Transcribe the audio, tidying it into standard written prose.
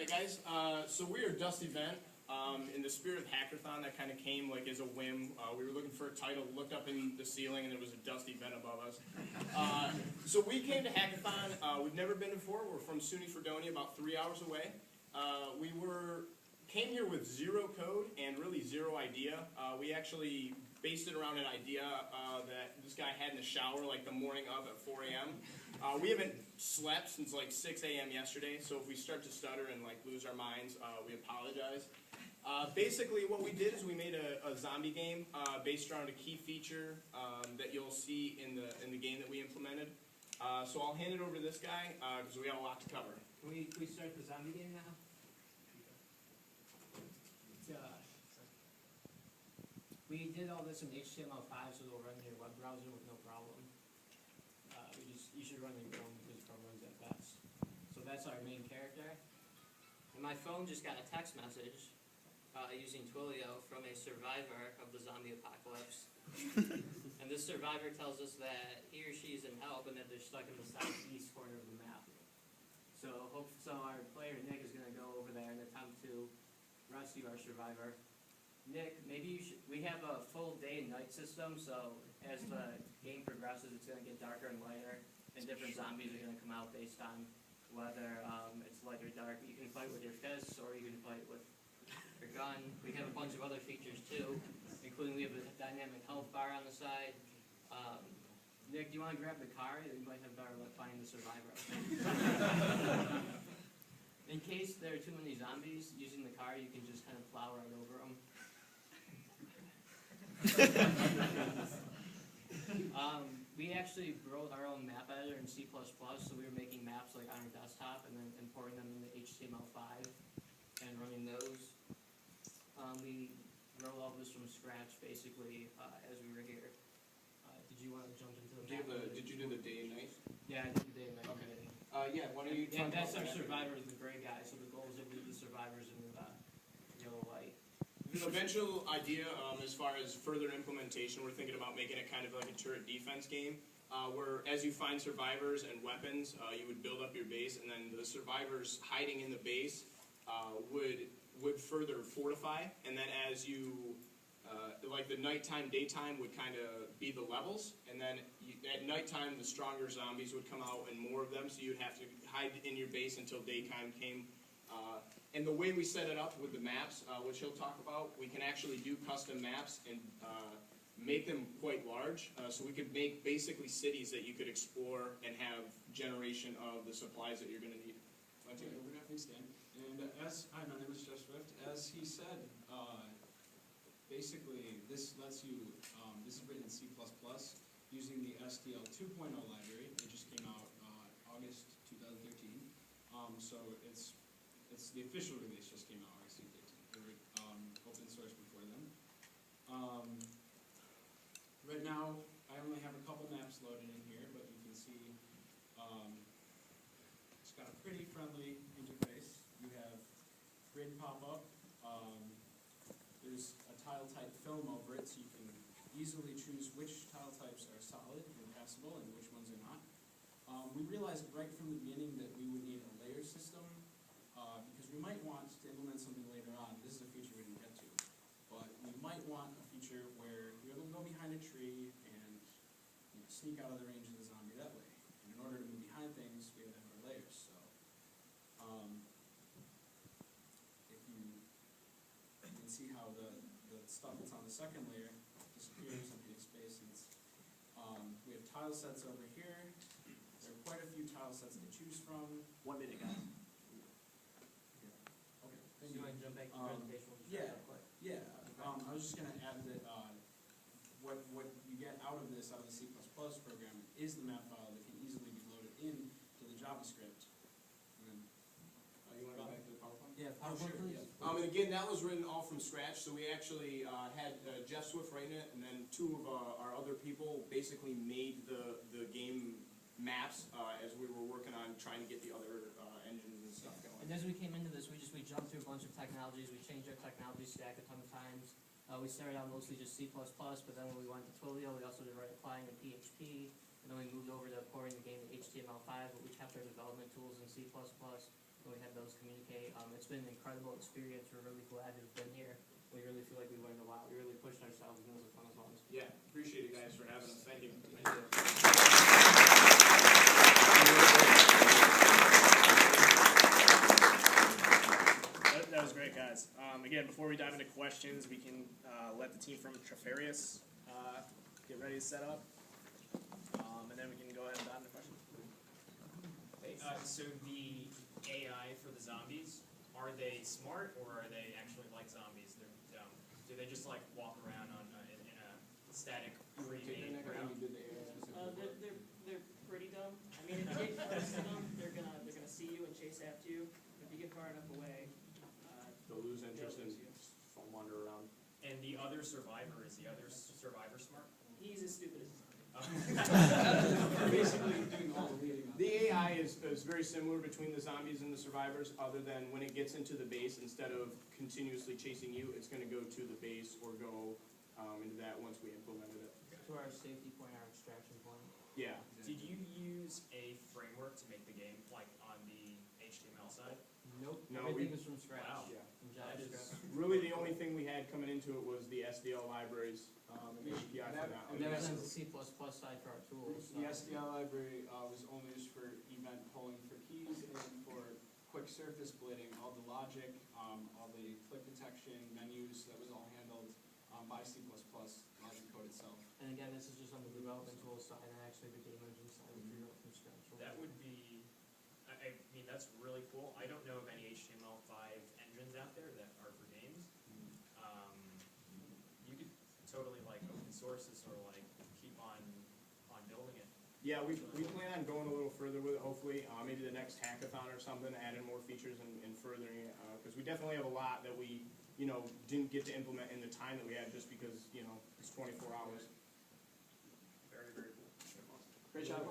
Alright guys, so we are Dust Event. In the spirit of Hackathon, that kind of came like as a whim. We were looking for a title, looked up in the ceiling, and there was a Dust Event above us. So we came to Hackathon. We've never been before. We're from SUNY Fredonia, about 3 hours away. We came here with zero code and really zero idea. We actually based it around an idea that this guy had in the shower like the morning of at 4 a.m. We haven't slept since like 6 a.m. yesterday, so if we start to stutter and like lose our minds, we apologize. Basically what we did is we made a zombie game based around a key feature that you'll see in the game that we implemented. So I'll hand it over to this guy because we got a lot to cover. Can we start the zombie game now? We did all this in HTML5, so it'll run in your web browser with no problem. You should run in Chrome because Chrome runs at best. So that's our main character. And my phone just got a text message using Twilio from a survivor of the zombie apocalypse. And this survivor tells us that he or she is in help and that they're stuck in the southeast corner of the map. So our player Nick is going to go over there and attempt to rescue our survivor. Nick, maybe we have a full day and night system, so as the game progresses, it's going to get darker and lighter, and different zombies are going to come out based on whether it's light or dark. You can fight with your fists, or you can fight with your gun. We have a bunch of other features too, including we have a dynamic health bar on the side. Nick, do you want to grab the car? You might have better luck finding the survivor. In case there are too many zombies, using the car, you can just kind of plow right over them. We actually wrote our own map editor in C++, so we were making maps like on our desktop and then importing them into HTML5 and running those. We wrote all this from scratch basically as we were here. Did you want to jump into the map? Did you do the day and night? Yeah, I did the day and night. Okay. Yeah, why don't you and that's our survivor, the gray guy, so the goal is to leave the survivors in yellow light. The eventual idea, as far as further implementation, we're thinking about making it kind of like a turret defense game, where as you find survivors and weapons, you would build up your base, and then the survivors hiding in the base would further fortify, and then as you, like the nighttime, daytime would kind of be the levels, and then at nighttime the stronger zombies would come out and more of them, so you'd have to hide in your base until daytime came. And the way we set it up with the maps, which he'll talk about, we can actually do custom maps and make them quite large. So we could make basically cities that you could explore and have generation of the supplies that you're going to need. Okay, thanks, Dan. And hi, my name is Jeff Swift. As he said, basically this lets you, this is written in C++ using the STL 2.0 library. It just came out August 2013. So it's the official release just came out August 2013. They were open source before then. Right now, I only have a couple maps loaded in here, but you can see it's got a pretty friendly interface. You have grid pop-up. There's a tile type film over it, so you can easily choose which tile types are solid and passable and which ones are not. We realized right from the beginning that we would need a layer system because we might want to implement something later on. This is a feature we didn't get to, but we might want a feature where you're able to go behind a tree and sneak out of the range of the zombie that way. And in order to move behind things, we have to have our layers. So if you can see how the stuff that's on the second layer disappears into the space. We have tile sets over here. There are quite a few tile sets to choose from. 1 minute, guys. Okay. Do you want to jump back to the presentation? Yeah. I was just going to add that what you get out of the C++ program is the map file that can easily be loaded in to the JavaScript. And then, You want to go back to the PowerPoint? Yeah, PowerPoint, please. And again, that was written all from scratch, so we actually had Jeff Swift writing it, and then two of our other people basically made the game maps as we were working on trying to get the other engines and stuff going. And as we came into this, we jumped through a bunch of technologies. We changed our technology stack a ton of times. We started out mostly just C++, but then when we went to Twilio, we also did applying in PHP, and then we moved over to porting the game to HTML5, but we kept our development tools in C++. and we have those communicate. It's been an incredible experience. We're really glad to have been here. We really feel like we learned a lot. We really pushed ourselves, and it was a fun one. Yeah, appreciate you guys for having us. Thank you. That was great, guys. Again, before we dive into questions, we can let the team from Trefarius get ready to set up, and then we can go ahead and dive into questions. So the AI for the zombies, are they smart or are they actually like zombies? They're dumb. Do they just like walk around on in a static pre-made ground? They're pretty dumb. I mean, if you get close to them, they're gonna see you and chase after you. If you get far enough away, They'll lose interest and wander around. And the other survivor, is the other survivor smart? he's as stupid as Basically doing all the leading up. The AI is very similar between the zombies and the survivors, other than when it gets into the base, instead of continuously chasing you, it's going to go to the base or go into that once we implemented it. To our safety point, our extraction point. Yeah. Did you use a framework to make the game, like on the HTML side? Nope. No, Everything was from scratch. Wow. Yeah. From That is JavaScript. Really, the only thing we had coming into it was the SDL libraries and the API for that And one. Never that's- done the C++ side for our tools. The SDL library was only used for event polling for keys and for quick surface splitting. All the logic, all the click detection, menus, that was all handled by C++, logic code itself. And again, this is just on the development tool side, and actually the game engine side, which we wrote from scratch. That would be, I mean, that's really cool. I don't know of any HTML5 engines out there that are for games. You could totally like open source this or like keep on building it. Yeah, we plan on going a little further with it, hopefully. Maybe the next hackathon or something, adding more features and furthering it. Because we definitely have a lot that we, didn't get to implement in the time that we had just because, it's 24 hours. Very, very cool. Great job.